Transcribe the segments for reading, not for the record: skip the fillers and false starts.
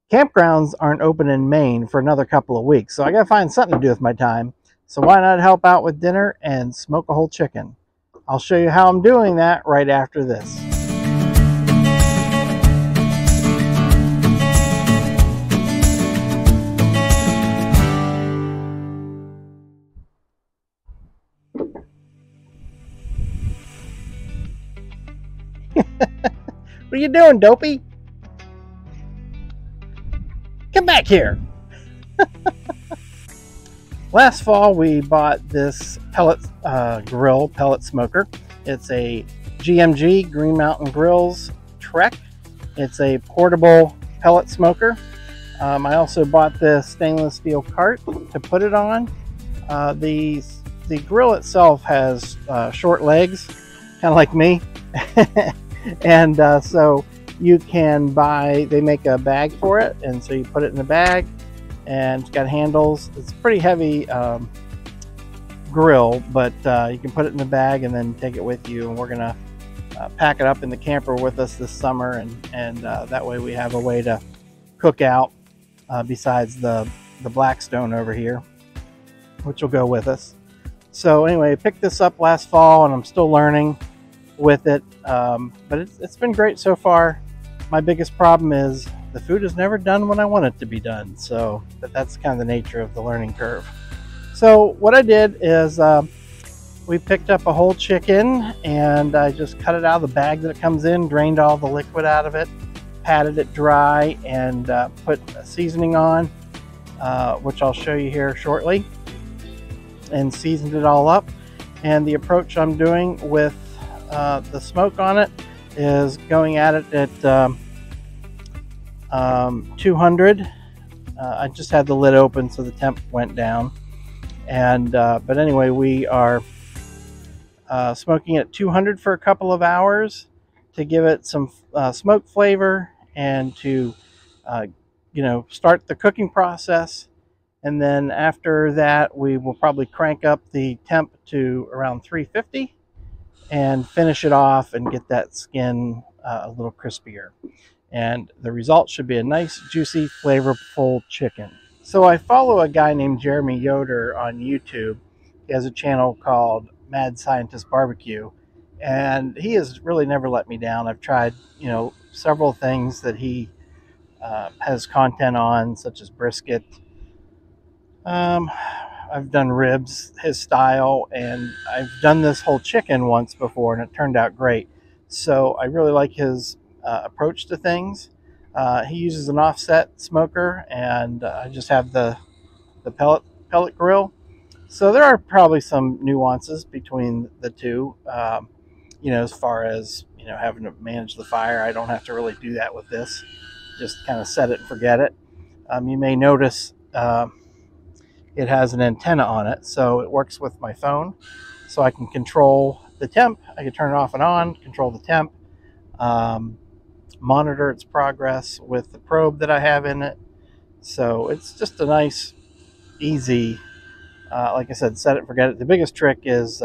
Campgrounds aren't open in Maine for another couple of weeks, so I gotta find something to do with my time. So why not help out with dinner and smoke a whole chicken? I'll show you how I'm doing that right after this. What are you doing, Dopey? Come back here. Last fall, we bought this pellet pellet smoker. It's a GMG, Green Mountain Grills Trek. It's a portable pellet smoker. I also bought this stainless steel cart to put it on. The grill itself has short legs, kind of like me. And so you can buy, they make a bag for it, and so you put it in the bag, and it's got handles. It's a pretty heavy grill, but you can put it in the bag and then take it with you, and we're gonna pack it up in the camper with us this summer, and that way we have a way to cook out besides the Blackstone over here, which will go with us. So anyway, I picked this up last fall, and I'm still learning with it, but it's been great so far. My biggest problem is the food is never done when I want it to be done, so that's kind of the nature of the learning curve. So what I did is we picked up a whole chicken, and I just cut it out of the bag that it comes in, drained all the liquid out of it, patted it dry, and put a seasoning on, which I'll show you here shortly, and seasoned it all up. And the approach I'm doing with the smoke on it is going at it at 200. I just had the lid open so the temp went down, and but anyway, we are smoking at 200 for a couple of hours to give it some smoke flavor and to start the cooking process. And then after that, we will probably crank up the temp to around 350 and finish it off and get that skin a little crispier. And the result should be a nice, juicy, flavorful chicken. So I follow a guy named Jeremy Yoder on YouTube. He has a channel called Mad Scientist Barbecue, and he has really never let me down. I've tried, several things that he has content on, such as brisket. I've done ribs, his style, and I've done this whole chicken once before, and it turned out great. So I really like his approach to things. He uses an offset smoker, and I just have the pellet grill. So there are probably some nuances between the two. As far as having to manage the fire, I don't have to really do that with this. Just kind of set it and forget it. You may notice it has an antenna on it, so it works with my phone, so I can control the temp. I can turn it off and on, control the temp, monitor its progress with the probe that I have in it. So it's just a nice, easy, like I said, set it and forget it. The biggest trick is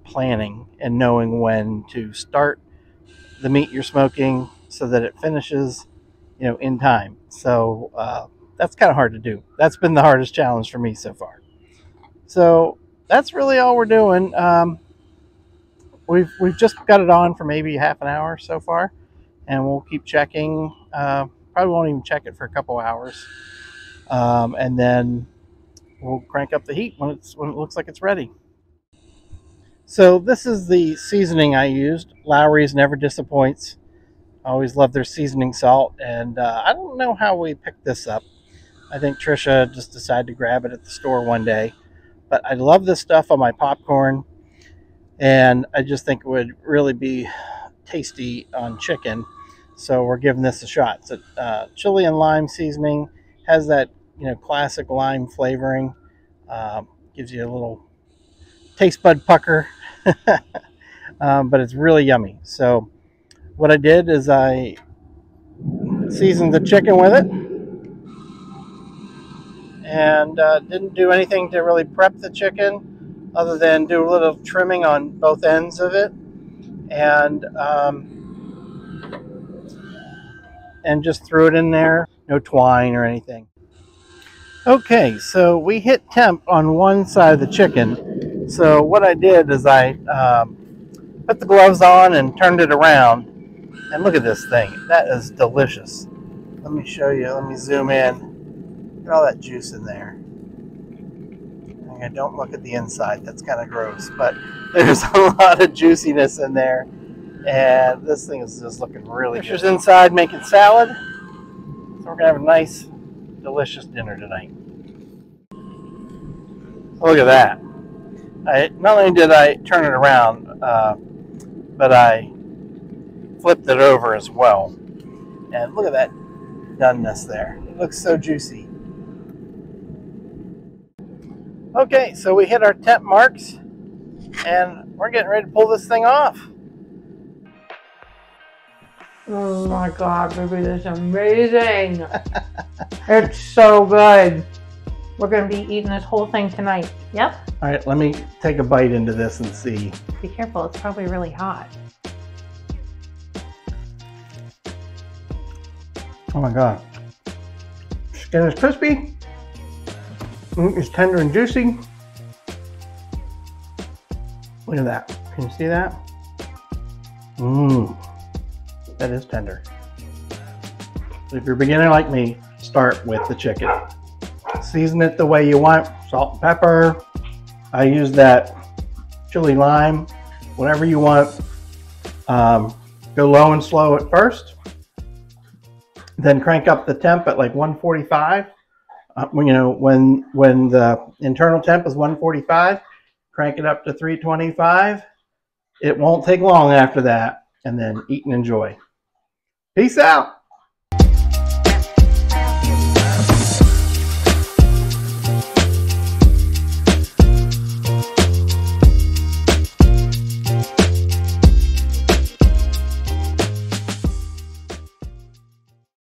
planning and knowing when to start the meat you're smoking so that it finishes, in time. So that's kind of hard to do. That's been the hardest challenge for me so far. So that's really all we're doing. We've just got it on for maybe half an hour so far, and we'll keep checking. Probably won't even check it for a couple hours, and then we'll crank up the heat when it looks like it's ready. So this is the seasoning I used. Lawry's never disappoints. I always love their seasoning salt, and I don't know how we picked this up. I think Trisha just decided to grab it at the store one day. But I love this stuff on my popcorn, and I just think it would really be tasty on chicken. So we're giving this a shot. It's a chili and lime seasoning. Has that classic lime flavoring. Gives you a little taste bud pucker, but it's really yummy. So what I did is I seasoned the chicken with it, and didn't do anything to really prep the chicken other than do a little trimming on both ends of it, and and just threw it in there. No twine or anything. Okay, so we hit temp on one side of the chicken. So what I did is I put the gloves on and turned it around. And look at this thing. That is delicious. Let me show you. Let me zoom in. Look at all that juice in there. Okay, don't look at the inside. That's kind of gross. But there's a lot of juiciness in there. And this thing is just looking really good. Fisher's inside making salad. So we're going to have a nice, delicious dinner tonight. Look at that. Not only did I turn it around, but I flipped it over as well. And look at that doneness there. It looks so juicy. Okay, so we hit our temp marks, and we're getting ready to pull this thing off. Oh my God, baby, this is amazing. It's so good. We're going to be eating this whole thing tonight. Yep. All right, let me take a bite into this and see. Be careful, it's probably really hot. Oh my God. Skin is crispy. It's tender and juicy. Look at that. Can you see that? Mmm. That is tender. So if you're a beginner like me, start with the chicken. Season it the way you want. Salt and pepper. I use that chili lime. Whatever you want. Go low and slow at first. Then crank up the temp at like 145. You know, when the internal temp is 145, crank it up to 325. It won't take long after that. And then eat and enjoy. Peace out.